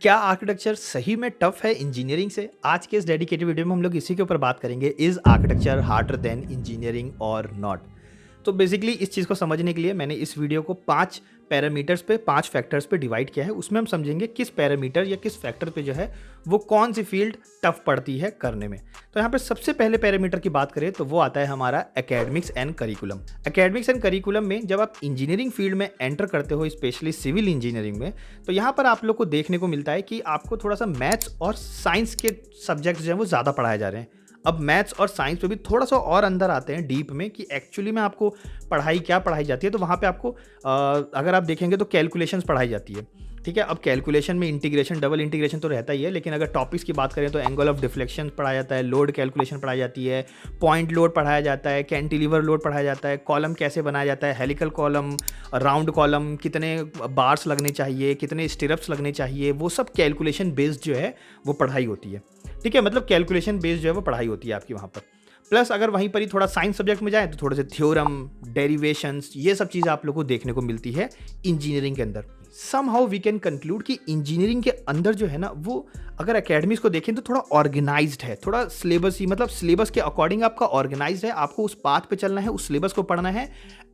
क्या आर्किटेक्चर सही में टफ है इंजीनियरिंग से? आज के इस डेडिकेटेड वीडियो में हम लोग इसी के ऊपर बात करेंगे, is architecture harder than engineering और नॉट? तो बेसिकली इस चीज़ को समझने के लिए मैंने इस वीडियो को 5 पैरामीटर्स पे 5 फैक्टर्स पे डिवाइड किया है। उसमें हम समझेंगे किस पैरामीटर या किस फैक्टर पे जो है वो कौन सी फील्ड टफ पड़ती है करने में। तो यहाँ पे सबसे पहले पैरामीटर की बात करें तो वो आता है हमारा academics and curriculum. Academics and curriculum में जब आप इंजीनियरिंग फील्ड में एंटर करते हो, स्पेशली सिविल इंजीनियरिंग में, तो यहाँ पर आप लोग को देखने को मिलता है कि आपको थोड़ा सा मैथ्स और साइंस के सब्जेक्ट्स जो हैं वो ज़्यादा पढ़ाए जा रहे हैं। अब मैथ्स और साइंस पे भी थोड़ा सा और अंदर आते हैं डीप में कि एक्चुअली में आपको पढ़ाई क्या पढ़ाई जाती है। तो वहाँ पे आपको अगर आप देखेंगे तो कैलकुलेशंस पढ़ाई जाती है। ठीक है, अब कैलकुलेशन में इंटीग्रेशन, डबल इंटीग्रेशन तो रहता ही है, लेकिन अगर टॉपिक्स की बात करें तो एंगल ऑफ डिफ्लेक्शन पढ़ाया जाता है, लोड कैलकुलेशन पढ़ाई जाती है, पॉइंट लोड पढ़ाया जाता है, कैंटिलीवर लोड पढ़ाया जाता है, कॉलम कैसे बनाया जाता है, हेलिकल कॉलम, राउंड कॉलम, कितने बार्स लगने चाहिए, कितने स्टिरप्स लगने चाहिए, वो सब कैलकुलेशन बेस्ड जो है वो पढ़ाई होती है। ठीक है, मतलब कैलकुलेशन बेस्ड जो है वो पढ़ाई होती है आपकी वहाँ पर। प्लस अगर वहीं पर ही थोड़ा साइंस सब्जेक्ट में जाए तो थोड़े से थ्योरम, डेरिवेशंस, ये सब चीज़ें आप लोग को देखने को मिलती है इंजीनियरिंग के अंदर। Somehow we can conclude कि इंजीनियरिंग के अंदर जो है ना वो अगर एकेडमीज को देखें तो थोड़ा ऑर्गेनाइज्ड है, थोड़ा सिलेबस ही, मतलब सिलेबस के अकॉर्डिंग आपका ऑर्गेनाइज्ड है। आपको उस पाथ पे चलना है, उस सिलेबस को पढ़ना है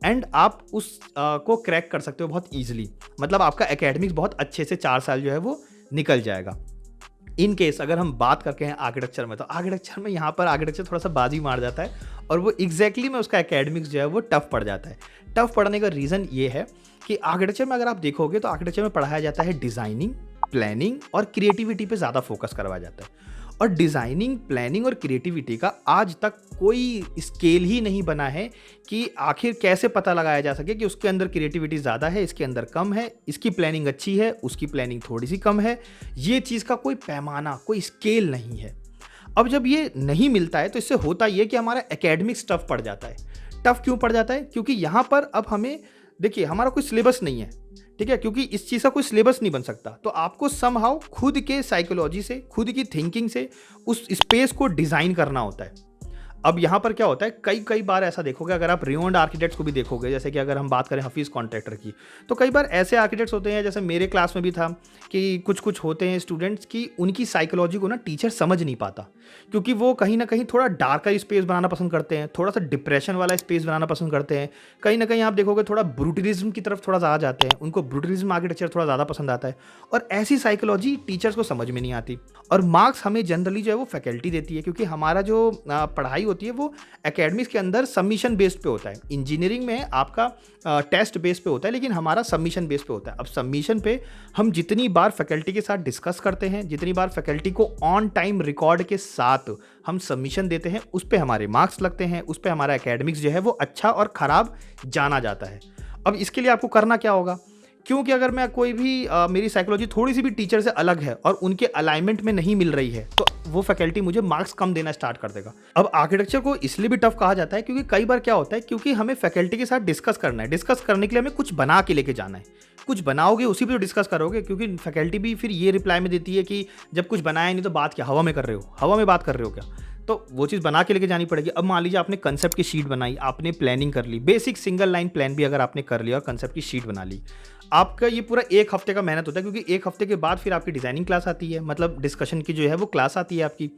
एंड आप उस को क्रैक कर सकते हो बहुत ईजिली। मतलब आपका एकेडमिक्स बहुत अच्छे से 4 साल जो है वो निकल जाएगा। इन केस अगर हम बात करके हैं आर्किटेक्चर में, तो आर्किटेक्चर में यहाँ पर आर्किटेक्चर थोड़ा सा बाजी मार जाता है और वो एग्जैक्टली में उसका एकेडमिक्स जो है वो टफ पड़ जाता है। टफ पड़ने का रीज़न ये है कि आर्किटेक्चर में अगर आप देखोगे तो आर्किटेक्चर में पढ़ाया जाता है डिज़ाइनिंग, प्लानिंग और क्रिएटिविटी पे ज़्यादा फोकस करवाया जाता है। और डिज़ाइनिंग, प्लानिंग और क्रिएटिविटी का आज तक कोई स्केल ही नहीं बना है कि आखिर कैसे पता लगाया जा सके कि उसके अंदर क्रिएटिविटी ज़्यादा है, इसके अंदर कम है, इसकी प्लानिंग अच्छी है, उसकी प्लानिंग थोड़ी सी कम है। ये चीज़ का कोई पैमाना, कोई स्केल नहीं है। अब जब ये नहीं मिलता है तो इससे होता ये कि हमारा एकेडमिक्स टफ पड़ जाता है। टफ क्यों पड़ जाता है? क्योंकि यहाँ पर अब हमें देखिए हमारा कोई सिलेबस नहीं है। ठीक है, क्योंकि इस चीज़ का कोई सिलेबस नहीं बन सकता, तो आपको समहाउ खुद के साइकोलॉजी से, खुद की थिंकिंग से उस स्पेस को डिज़ाइन करना होता है। अब यहाँ पर क्या होता है, कई बार ऐसा देखोगे, अगर आप रिनोन्ड आर्किटेक्ट्स को भी देखोगे, जैसे कि अगर हम बात करें हफीज़ कॉन्ट्रैक्टर की, तो कई बार ऐसे आर्किटेक्ट्स होते हैं, जैसे मेरे क्लास में भी था कि कुछ होते हैं स्टूडेंट्स की उनकी साइकोलॉजी को ना टीचर समझ नहीं पाता, क्योंकि वो कहीं ना कहीं थोड़ा डार्कर स्पेस बनाना पसंद करते हैं, थोड़ा सा डिप्रेशन वाला स्पेस बनाना पसंद करते हैं। कहीं ना कहीं आप देखोगे थोड़ा ब्रूटलिज्म की तरफ थोड़ा ज़्यादा जाते हैं, उनको ब्रूटलिज्म आर्किटेक्चर थोड़ा ज़्यादा पसंद आता है, और ऐसी साइकोलॉजी टीचर्स को समझ में नहीं आती। और मार्क्स हमें जनरली जो है वो फैकल्टी देती है, क्योंकि हमारा जो पढ़ाई होती है वो एकेडमिक्स के अंदर सबमिशन बेस्ड पे होता है। इंजीनियरिंग में आपका टेस्ट बेस पे होता है, लेकिन हमारा सबमिशन बेस पे होता है। अब सबमिशन पे हम जितनी बार फैकल्टी के साथ डिस्कस करते हैं, जितनी बार फैकल्टी को ऑन टाइम रिकॉर्ड के साथ हम सबमिशन देते हैं, उस पे हमारे मार्क्स लगते हैं, उस पे हमारा एकेडमिक्स जो है वो अच्छा और ख़राब जाना जाता है। अब इसके लिए आपको करना क्या होगा, क्योंकि अगर मैं कोई भी मेरी साइकोलॉजी थोड़ी सी भी टीचर से अलग है और उनके अलाइनमेंट में नहीं मिल रही है, तो वो फैकल्टी मुझे मार्क्स कम देना स्टार्ट कर देगा। अब आर्किटेक्चर को इसलिए भी टफ कहा जाता है क्योंकि कई बार क्या होता है, क्योंकि हमें फैकल्टी के साथ डिस्कस करना है, डिस्कस करने के लिए हमें कुछ बना के लेके जाना है। कुछ बनाओगे उसी पे तो डिस्कस करोगे, क्योंकि फैकल्टी भी फिर ये रिप्लाई में देती है कि जब कुछ बनाया नहीं तो बात क्या हवा में कर रहे हो, हवा में बात कर रहे हो क्या? तो वो चीज़ बना के लेके जानी पड़ेगी। अब मान लीजिए आपने कंसेप्ट की शीट बनाई, आपने प्लानिंग कर ली, बेसिक सिंगल लाइन प्लान भी अगर आपने कर लिया और कंसेप्ट की शीट बना ली, आपका ये पूरा 1 हफ्ते का मेहनत होता है, क्योंकि 1 हफ्ते के बाद फिर आपकी डिज़ाइनिंग क्लास आती है, मतलब डिस्कशन की जो है वो क्लास आती है आपकी।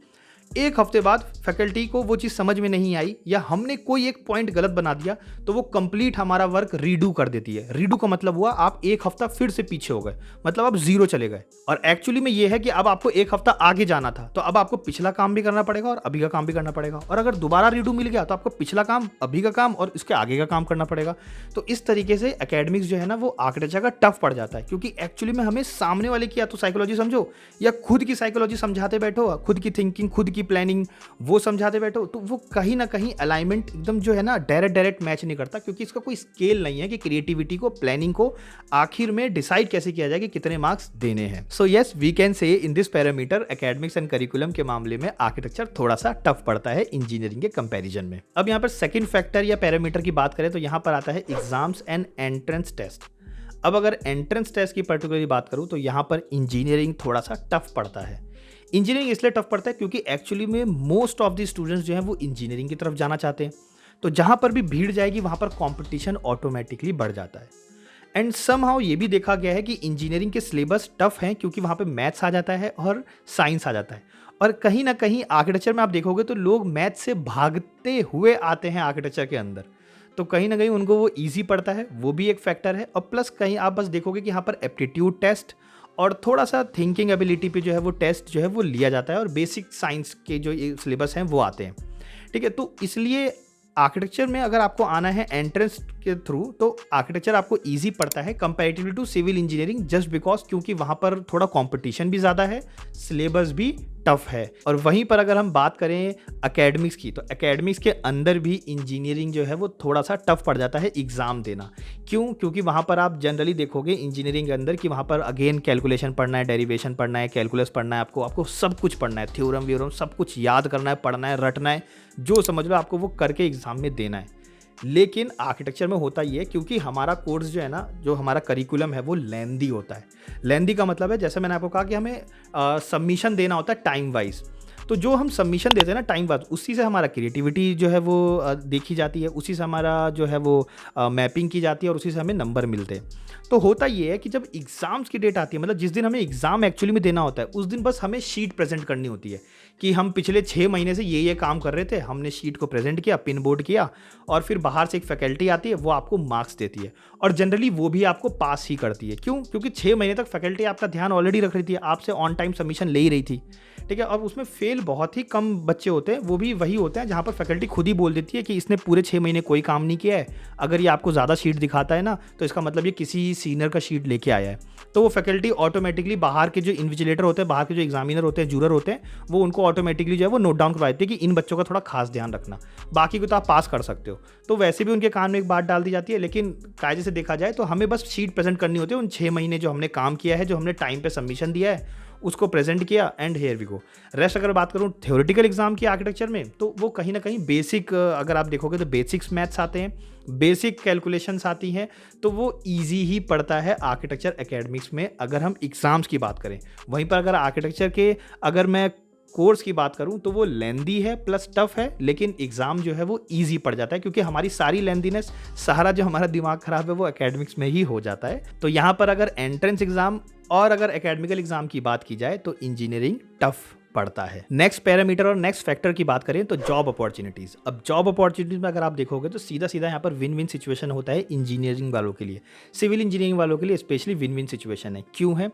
1 हफ्ते बाद फैकल्टी को वो चीज़ समझ में नहीं आई या हमने कोई एक पॉइंट गलत बना दिया, तो वो कंप्लीट हमारा वर्क रीडू कर देती है। रीडू का मतलब हुआ आप 1 हफ्ता फिर से पीछे हो गए, मतलब आप 0 चले गए। और एक्चुअली में ये है कि अब आपको 1 हफ्ता आगे जाना था, तो अब आपको पिछला काम भी करना पड़ेगा और अभी का काम भी करना पड़ेगा। और अगर दोबारा रीडू मिल गया तो आपको पिछला काम, अभी का काम और इसके आगे का काम करना पड़ेगा। तो इस तरीके से एकेडमिक्स जो है ना वो आर्किटेक्चर का टफ पड़ जाता है, क्योंकि एक्चुअली में हमें सामने वाले की या तो साइकोलॉजी समझो या खुद की साइकोलॉजी समझाते बैठो, खुद की थिंकिंग, खुद की प्लानिंग वो समझाते बैठो, तो वो कहीं ना कहीं अलाइनमेंट एकदम जो है ना डायरेक्ट मैच नहीं करता, क्योंकि इसका कोई स्केल नहीं है कि क्रिएटिविटी को, प्लानिंग को आखिर में डिसाइड कैसे किया जाए कि कितने मार्क्स देने हैं। So yes, we can say in this parameter academics and curriculum के मामले में आर्किटेक्चर थोड़ा सा टफ पड़ता है इंजीनियरिंग के कंपैरिजन में। अब यहाँ पर सेकंड फैक्टर या पैरामीटर की बात करें तो यहाँ पर आता है एग्जाम्स एंड एंट्रेंस टेस्ट। अब अगर एंट्रेंस टेस्ट की पर्टिकुलरली बात करूँ तो यहाँ पर इंजीनियरिंग थोड़ा सा टफ पड़ता है। इंजीनियरिंग इसलिए टफ पड़ता है क्योंकि एक्चुअली में मोस्ट ऑफ द स्टूडेंट्स जो हैं वो इंजीनियरिंग की तरफ जाना चाहते हैं, तो जहाँ पर भी भीड़ जाएगी वहाँ पर कंपटीशन ऑटोमेटिकली बढ़ जाता है। एंड समहाउ ये भी देखा गया है कि इंजीनियरिंग के सिलेबस टफ हैं क्योंकि वहाँ पे मैथ्स आ जाता है और साइंस आ जाता है। और कहीं ना कहीं आर्किटेक्चर में आप देखोगे तो लोग मैथ से भागते हुए आते हैं आर्किटेक्चर के अंदर, तो कहीं ना कहीं उनको वो इजी पड़ता है, वो भी एक फैक्टर है। और प्लस कहीं आप बस देखोगे कि यहाँ पर एप्टीट्यूड टेस्ट और थोड़ा सा थिंकिंग एबिलिटी पे जो है वो टेस्ट जो है वो लिया जाता है, और बेसिक साइंस के जो सिलेबस हैं वो आते हैं। ठीक है, तो इसलिए आर्किटेक्चर में अगर आपको आना है एंट्रेंस के थ्रू तो आर्किटेक्चर आपको इजी पड़ता है comparatively to civil engineering, just because क्योंकि वहाँ पर थोड़ा कंपटीशन भी ज़्यादा है, सिलेबस भी टफ है। और वहीं पर अगर हम बात करें एकेडमिक्स की, तो एकेडमिक्स के अंदर भी इंजीनियरिंग जो है वो थोड़ा सा टफ पड़ जाता है एग्ज़ाम देना। क्यों? क्योंकि वहाँ पर आप जनरली देखोगे इंजीनियरिंग के अंदर कि वहाँ पर अगेन कैलकुलेशन पढ़ना है, डेरिवेशन पढ़ना है, कैलकुलस पढ़ना है, आपको सब कुछ पढ़ना है, थ्योरम व्योरम सब कुछ याद करना है, पढ़ना है, रटना है, जो समझ लो आपको वो करके एग्ज़ाम में देना है। लेकिन आर्किटेक्चर में होता ये है क्योंकि हमारा कोर्स जो है ना, जो हमारा करिकुलम है वो लेंदी होता है। लेंदी का मतलब है, जैसे मैंने आपको कहा कि हमें सबमिशन देना होता है टाइम वाइज, तो जो हम सबमिशन देते हैं ना टाइम वाइज, उसी से हमारा क्रिएटिविटी जो है वो देखी जाती है, उसी से हमारा जो है वो मैपिंग की जाती है, और उसी से हमें नंबर मिलते हैं। तो होता ये है कि जब एग्ज़ाम्स की डेट आती है, मतलब जिस दिन हमें एग्ज़ाम एक्चुअली में देना होता है, उस दिन बस हमें शीट प्रेजेंट करनी होती है कि हम पिछले 6 महीने से ये काम कर रहे थे, हमने शीट को प्रेजेंट किया, पिन बोर्ड किया, और फिर बाहर से एक फैकल्टी आती है, वो आपको मार्क्स देती है, और जनरली वो भी आपको पास ही करती है। क्यों? क्योंकि 6 महीने तक फैकल्टी आपका ध्यान ऑलरेडी रख रही थी, आपसे ऑन टाइम सबमिशन ले ही रही थी। ठीक है, और उसमें फेल बहुत ही कम बच्चे होते हैं, वो भी वही होते हैं जहाँ पर फैकल्टी खुद ही बोल देती है कि इसने पूरे 6 महीने कोई काम नहीं किया है, अगर ये आपको ज़्यादा शीट दिखाता है ना तो इसका मतलब ये किसी सीनियर का शीट लेके आया है। तो वो फैकल्टी ऑटोमेटिकली बाहर के जो इन्विजिलेटर होते हैं, बाहर के जो एग्जामिनर होते हैं, जूरर होते हैं, वो उनको ऑटोमेटिकली जो है वो नोट डाउन करवा देते हैं कि इन बच्चों का थोड़ा खास ध्यान रखना, बाकी को तो आप पास कर सकते हो। तो वैसे भी उनके कान में एक बात डाल दी जाती है, लेकिन कायदे से देखा जाए तो हमें बस शीट प्रेजेंट करनी होती है, उन 6 महीने जो हमने काम किया है, जो हमने टाइम पे सबमिशन दिया है, उसको प्रेजेंट किया, and here we go. Rest अगर बात करूँ थ्योरेटिकल एग्जाम की आर्किटेक्चर में, तो वो कहीं ना कहीं बेसिक, अगर आप देखोगे तो बेसिक्स मैथ्स आते हैं, बेसिक कैलकुलेशंस आती हैं, तो वो इजी ही पड़ता है आर्किटेक्चर एकेडमिक्स में अगर हम एग्ज़ाम्स की बात करें। वहीं पर अगर आर्किटेक्चर के अगर मैं कोर्स की बात करूं तो वो लेंदी है प्लस टफ है, लेकिन एग्ज़ाम जो है वो इजी पड़ जाता है क्योंकि हमारी सारी लेंदीनेस, सारा जो हमारा दिमाग खराब है वो एकेडमिक्स में ही हो जाता है। तो यहाँ पर अगर एंट्रेंस एग्ज़ाम और अगर एकेडमिकल एग्ज़ाम की बात की जाए तो इंजीनियरिंग टफ पड़ता है। नेक्स्ट पैरामीटर और नेक्स्ट फैक्टर की बात करें तो जॉब अपॉर्चुनिटीज़। अब जॉब अपॉर्चुनिटीज़ में अगर आप देखोगे तो सीधा सीधा यहाँ पर विन विन सिचुएशन होता है इंजीनियरिंग वालों के लिए, सिविल इंजीनियरिंग वालों के लिए स्पेशली विन विन सिचुएशन है। क्यों है?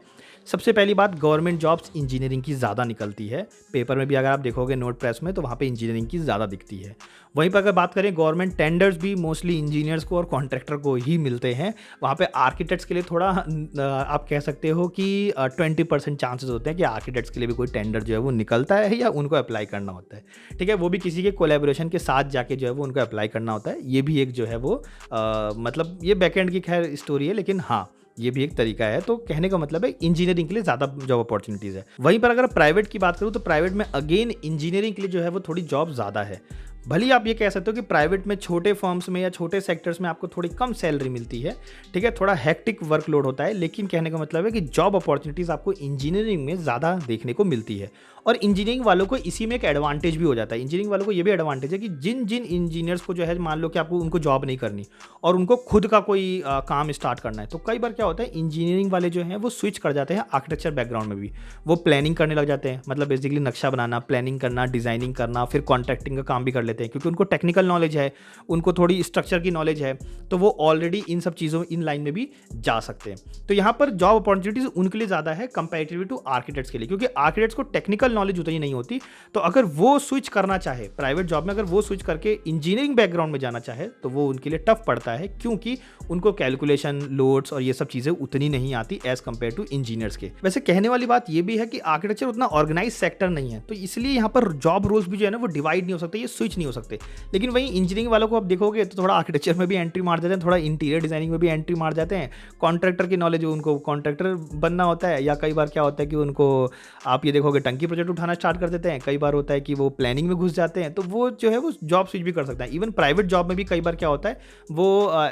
सबसे पहली बात, गवर्नमेंट जॉब्स इंजीनियरिंग की ज़्यादा निकलती है, पेपर में भी अगर आप देखोगे नोट प्रेस में तो वहाँ पे इंजीनियरिंग की ज़्यादा दिखती है। वहीं पर अगर बात करें गवर्नमेंट टेंडर्स भी मोस्टली इंजीनियर्स को और कॉन्ट्रैक्टर को ही मिलते हैं, वहाँ पे आर्किटेक्ट्स के लिए थोड़ा आप कह सकते हो कि 20% चांसेस होते हैं कि आर्किटेक्ट्स के लिए भी कोई टेंडर जो है वो निकलता है या उनको अप्लाई करना होता है। ठीक है, वो भी किसी के कोलैबोरेशन के साथ जाके जो है वो उनको अप्लाई करना होता है। ये भी एक जो है वो मतलब ये बैकएंड की खैर स्टोरी है, लेकिन हाँ ये भी एक तरीका है। तो कहने का मतलब है इंजीनियरिंग के लिए ज़्यादा जॉब अपॉर्चुनिटीज़ है। वहीं पर अगर प्राइवेट की बात करूँ तो प्राइवेट में अगेन इंजीनियरिंग के लिए जो है वो थोड़ी जॉब ज़्यादा है। भले ही आप ये कह सकते हो कि प्राइवेट में छोटे फर्म्स में या छोटे सेक्टर्स में आपको थोड़ी कम सैलरी मिलती है, ठीक है, थोड़ा हेक्टिक वर्कलोड होता है, लेकिन कहने का मतलब है कि जॉब अपॉर्चुनिटीज़ आपको इंजीनियरिंग में ज़्यादा देखने को मिलती है। और इंजीनियरिंग वालों को इसी में एक एडवांटेज भी हो जाता है। इंजीनियरिंग वालों को ये भी एडवांटेज है कि जिन जिन इंजीनियर्स को जो है मान लो कि आपको उनको जॉब नहीं करनी और उनको खुद का कोई काम स्टार्ट करना है, तो कई बार क्या होता है इंजीनियरिंग वाले जो हैं वो स्विच कर जाते हैं आर्किटेक्चर बैकग्राउंड में भी, वो प्लानिंग करने लग जाते हैं, मतलब बेसिकली नक्शा बनाना, प्लानिंग करना, डिज़ाइनिंग करना, फिर कॉन्ट्रैक्टिंग का काम भी कर लेते हैं क्योंकि उनको टेक्निकल नॉलेज है, उनको थोड़ी स्ट्रक्चर की नॉलेज है, तो वो ऑलरेडी इन सब चीज़ों इन लाइन में भी जा सकते हैं। तो यहाँ पर जॉब अपॉर्चुनिटीज़ उनके लिए ज़्यादा है कंपैरेटिवली टू आर्किटेक्ट्स के लिए, क्योंकि आर्किटेक्ट्स को टेक्निकल नॉलेज उतनी नहीं होती। तो अगर वो स्विच करना चाहे प्राइवेट जॉब में, अगर वो स्विच करके इंजीनियरिंग बैकग्राउंड में जाना चाहे तो वो उनके लिए टफ पड़ता है, क्योंकि उनको कैलकुलेशन, लोड्स और ये सब चीज़ें उतनी नहीं आती एज कंपेयर टू इंजीनियर्स के। वैसे कहने वाली बात ये भी है कि आर्किटेक्चर उतना ऑर्गेनाइज सेक्टर नहीं है, तो इसलिए यहाँ पर जॉब रोल्स भी जो है ना वो डिवाइड नहीं हो सकते, ये स्विच नहीं हो सकते। लेकिन वहीं इंजीनियरिंग वालों को आप देखोगे तो थोड़ा आर्किटेक्चर में भी एंट्री मार जाते हैं, थोड़ा इंटीरियर डिजाइनिंग में भी एंट्री मार जाते हैं, कॉन्ट्रैक्टर की नॉलेज, उनको कॉन्ट्रैक्टर बनना होता है, या कई बार क्या होता है कि उनको आप ये देखोगे टंकी प्रोजेक्ट उठाना स्टार्ट कर देते हैं, कई बार होता है कि वो प्लानिंग में घुस जाते हैं, तो वो जो है वो जॉब स्विच भी कर सकता है। इवन प्राइवेट जॉब में भी कई बार क्या होता है वो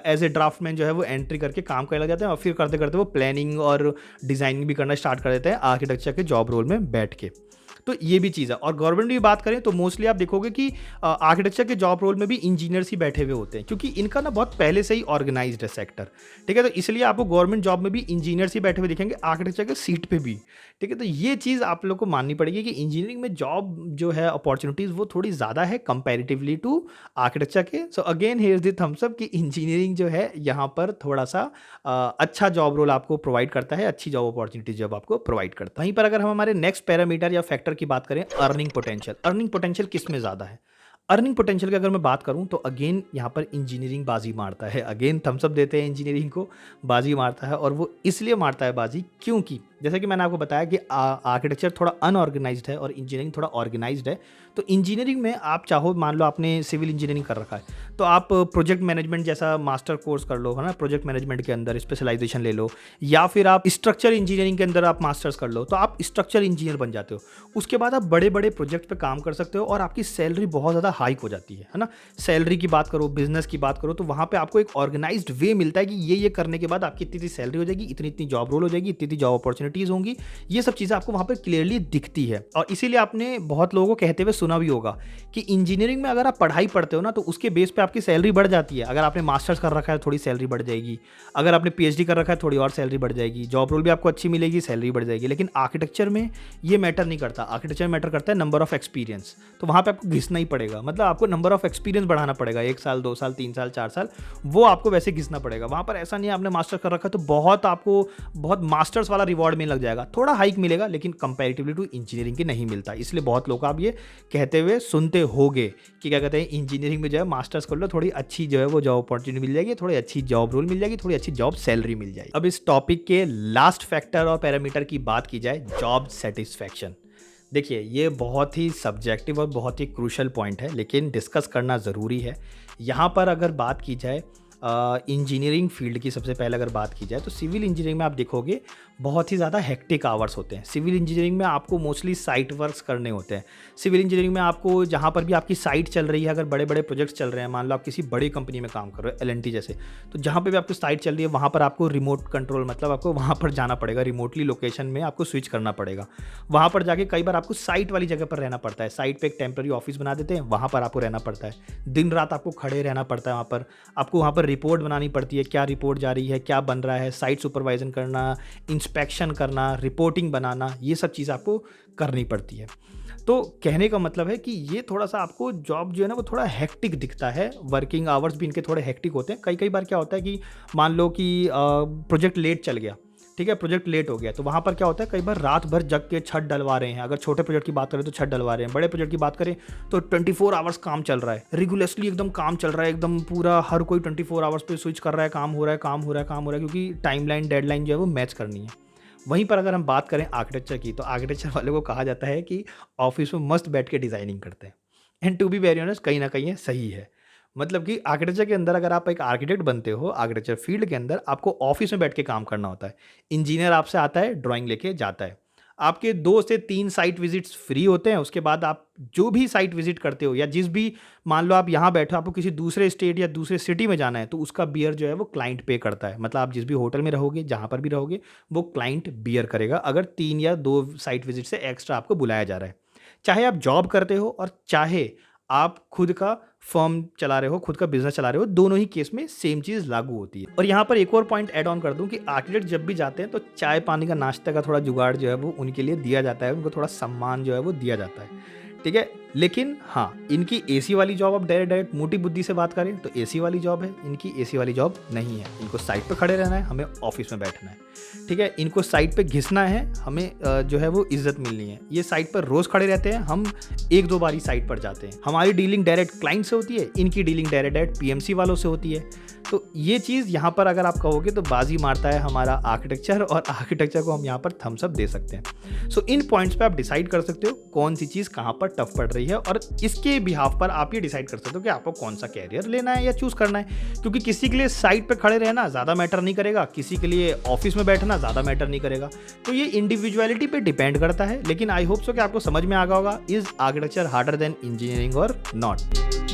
एज ए ड्राफ्टमैन जो है वो एंट्री करके काम करने लग जाते हैं और फिर करते करते वो प्लानिंग और डिज़ाइनिंग भी करना स्टार्ट कर देते हैं आर्किटेक्चर के जॉब रोल में बैठ के। तो ये भी चीज़ है। और गवर्नमेंट की बात करें तो मोस्टली आप देखोगे कि आर्किटेक्चर के जॉब रोल में भी इंजीनियर्स ही बैठे हुए होते हैं, क्योंकि इनका ना बहुत पहले से ही ऑर्गेनाइज्ड है सेक्टर। ठीक है, तो इसलिए आपको गवर्नमेंट जॉब में भी इंजीनियर्स ही बैठे हुए दिखेंगे, आर्किटेक्चर के सीट पे भी। ठीक है, तो ये चीज़ आप लोग को माननी पड़ेगी कि इंजीनियरिंग में जॉब जो है अपॉर्चुनिटीज़ वो थोड़ी ज़्यादा है कंपैरेटिवली टू आर्किटेक्चर के। So again here is the thumbs up कि इंजीनियरिंग जो है यहाँ पर थोड़ा सा अच्छा जॉब रोल आपको प्रोवाइड करता है, अच्छी जॉब अपॉर्चुनिटी जॉब आपको प्रोवाइड करता है। वहीं पर अगर हम हमारे नेक्स्ट पैरामीटर या फैक्टर की बात करें, अर्निंग पोटेंशियल। अर्निंग पोटेंशियल किस में ज़्यादा है? अर्निंग पोटेंशियल की अगर मैं बात करूं तो अगेन यहाँ पर इंजीनियरिंग बाजी मारता है। अगेन थम्स अप देते हैं इंजीनियरिंग को, बाजी मारता है। और वो इसलिए मारता है बाजी क्योंकि जैसे कि मैंने आपको बताया कि आर्किटेक्चर थोड़ा अनऑर्गेनाइज्ड है और इंजीनियरिंग थोड़ा ऑर्गेनाइज्ड है। तो इंजीनियरिंग में आप चाहो, मान लो आपने सिविल इंजीनियरिंग कर रखा है, तो आप प्रोजेक्ट मैनेजमेंट जैसा मास्टर कोर्स कर लो, है ना, प्रोजेक्ट मैनेजमेंट के अंदर स्पेशलाइजेशन ले लो, या फिर आप स्ट्रक्चर इंजीनियरिंग के अंदर आप मास्टर्स कर लो, तो आप स्ट्रक्चर इंजीनियर बन जाते हो। उसके बाद आप बड़े बड़े प्रोजेक्ट पे काम कर सकते हो और आपकी सैलरी बहुत ज़्यादा हाइक हो जाती है ना। सैलरी की बात करो, बिजनेस की बात करो, तो वहाँ पे आपको एक ऑर्गेनाइज्ड वे मिलता है कि ये करने के बाद आपकी इतनी इतनी सैलरी हो जाएगी, इतनी इतनी जॉब रोल हो जाएगी, इतनी इतनी जॉब अपॉर्चुनिटीज़ होंगी। ये सब चीज़ें आपको वहाँ पर क्लियरली दिखती है। और इसीलिए आपने बहुत लोगों को कहते हुए सुना भी होगा कि इंजीनियरिंग में अगर आप पढ़ाई पढ़ते हो ना, तो उसके बेस पे आपकी सैलरी बढ़ जाती है। अगर आपने मास्टर्स कर रखा है थोड़ी सैलरी बढ़ जाएगी, अगर आपने पीएचडी कर रखा है थोड़ी और सैलरी बढ़ जाएगी, जॉब रोल भी आपको अच्छी मिलेगी, सैलरी बढ़ जाएगी। लेकिन आर्किटेक्चर में ये मैटर नहीं करता। आर्किटेक्चर मैटर करता है नंबर ऑफ एक्सपीरियंस। तो वहाँ पे आपको घिसना ही पड़ेगा, मतलब आपको नंबर ऑफ एक्सपीरियंस बढ़ाना पड़ेगा, 1 साल 2 साल 3 साल 4 साल, वो आपको वैसे घिसना पड़ेगा। वहाँ पर ऐसा नहीं है आपने मास्टर कर रखा है तो बहुत आपको बहुत मास्टर्स वाला रिवॉर्ड मिलने लग जाएगा। थोड़ा हाइक मिलेगा लेकिन कंपैरेटिवली टू इंजीनियरिंग की नहीं मिलता। इसलिए बहुत लोग आप ये कहते हुए सुनते होगे कि क्या कहते हैं, इंजीनियरिंग में जो है मास्टर्स कर लो, थोड़ी अच्छी जो है वो जॉब अपॉर्चुनिटी मिल जाएगी, थोड़ी अच्छी जॉब रोल मिल जाएगी, थोड़ी अच्छी जॉब सैलरी मिल जाएगी। अब इस टॉपिक के लास्ट फैक्टर और पैरामीटर की बात की जाए, जॉब सेटिस्फैक्शन। देखिए, ये बहुत ही सब्जेक्टिव और बहुत ही क्रूशल पॉइंट है, लेकिन डिस्कस करना ज़रूरी है। यहाँ पर अगर बात की जाए इंजीनियरिंग फील्ड की, सबसे पहले अगर बात की जाए तो सिविल इंजीनियरिंग में आप देखोगे बहुत ही ज़्यादा हेक्टिक आवर्स होते हैं। सिविल इंजीनियरिंग में आपको मोस्टली साइट वर्क्स करने होते हैं। सिविल इंजीनियरिंग में आपको जहाँ पर भी आपकी साइट चल रही है, अगर बड़े बड़े प्रोजेक्ट्स चल रहे हैं, मान लो आप किसी बड़ी कंपनी में काम कर रहे हो, एलएनटी जैसे, तो जहाँ पे भी आपकी साइट चल रही है वहाँ पर आपको रिमोट कंट्रोल, मतलब आपको वहाँ पर जाना पड़ेगा, रिमोटली लोकेशन में आपको स्विच करना पड़ेगा। वहाँ पर जाके कई बार आपको साइट वाली जगह पर रहना पड़ता है। साइट पर एक टेम्प्रेरी ऑफिस बना देते हैं, वहाँ पर आपको रहना पड़ता है। दिन रात आपको खड़े रहना पड़ता है वहाँ पर। आपको वहाँ पर रिपोर्ट बनानी पड़ती है, क्या रिपोर्ट जा रही है, क्या बन रहा है, साइट सुपरवाइजन करना, इंस्पेक्शन करना, रिपोर्टिंग बनाना, ये सब चीज़ आपको करनी पड़ती है। तो कहने का मतलब है कि ये थोड़ा सा आपको जॉब जो है ना वो थोड़ा हेक्टिक दिखता है। वर्किंग आवर्स भी इनके थोड़े हेक्टिक होते हैं। कई बार क्या होता है कि मान लो कि प्रोजेक्ट लेट चल गया, ठीक है, प्रोजेक्ट लेट हो गया, तो वहाँ पर क्या होता है, कई बार रात भर जग के छत डलवा रहे हैं। अगर छोटे प्रोजेक्ट की बात करें तो छत डलवा रहे हैं, बड़े प्रोजेक्ट की बात करें तो 24 आवर्स काम चल रहा है, रेगुलरली एकदम काम चल रहा है, एकदम पूरा हर कोई 24 आवर्स पे स्विच कर रहा है, काम हो रहा है, क्योंकि टाइमलाइन डेडलाइन जो है वो मैच करनी है। वहीं पर अगर हम बात करें आर्किटेक्चर की, तो आर्किटेक्चर वाले को कहा जाता है कि ऑफिस में मस्त बैठ के डिज़ाइनिंग करते हैं। And to be very honest, कहीं ना कहीं ये सही है। मतलब कि आर्किटेक्चर के अंदर अगर आप एक आर्किटेक्ट बनते हो, आर्किटेक्चर फील्ड के अंदर आपको ऑफिस में बैठ के काम करना होता है। इंजीनियर आपसे आता है, ड्राइंग लेके जाता है, आपके 2 से 3 साइट विजिट्स फ्री होते हैं। उसके बाद आप जो भी साइट विजिट करते हो, या जिस भी, मान लो आप यहाँ बैठे हो, आपको किसी दूसरे स्टेट या दूसरे सिटी में जाना है, तो उसका बियर जो है वो क्लाइंट पे करता है। मतलब आप जिस भी होटल में रहोगे, जहाँ पर भी रहोगे, वो क्लाइंट बियर करेगा अगर 3 या 2 साइट विजिट से एक्स्ट्रा आपको बुलाया जा रहा है। चाहे आप जॉब करते हो और चाहे आप खुद का फर्म चला रहे हो, खुद का बिजनेस चला रहे हो, दोनों ही केस में सेम चीज़ लागू होती है। और यहाँ पर एक और पॉइंट ऐड ऑन कर दूं कि आर्किटेक्ट जब भी जाते हैं तो चाय पानी का, नाश्ते का थोड़ा जुगाड़ जो है वो उनके लिए दिया जाता है, उनको थोड़ा सम्मान जो है वो दिया जाता है, ठीक है। लेकिन हाँ, इनकी एसी वाली जॉब, आप डायरेक्ट मोटी बुद्धि से बात करें तो एसी वाली जॉब है, इनकी एसी वाली जॉब नहीं है। इनको साइट पे खड़े रहना है, हमें ऑफिस में बैठना है, ठीक है। इनको साइट पे घिसना है, हमें जो है वो इज्जत मिलनी है। ये साइट पर रोज़ खड़े रहते हैं, हम 1-2 बार ही साइट पर जाते हैं। हमारी डीलिंग डायरेक्ट क्लाइंट से होती है, इनकी डीलिंग डायरेक्ट पीएमसी वालों से होती है। तो ये चीज़ यहाँ पर अगर आप कहोगे तो बाजी मारता है हमारा आर्किटेक्चर, और आर्किटेक्चर को हम यहाँ पर थम्स अप दे सकते हैं। सो इन पॉइंट्स पे आप डिसाइड कर सकते हो कौन सी चीज़ कहाँ पर टफ पड़ रही है, और इसके बिहाफ पर आप ये डिसाइड कर सकते हो कि आपको कौन सा कैरियर लेना है या चूज़ करना है। क्योंकि किसी के लिए साइट पे खड़े रहना ज़्यादा मैटर नहीं करेगा, किसी के लिए ऑफिस में बैठना ज़्यादा मैटर नहीं करेगा। तो ये इंडिविजुअलिटी पे डिपेंड करता है। लेकिन आई होप सो कि आपको समझ में आ गया होगा, is architecture harder than engineering और नॉट।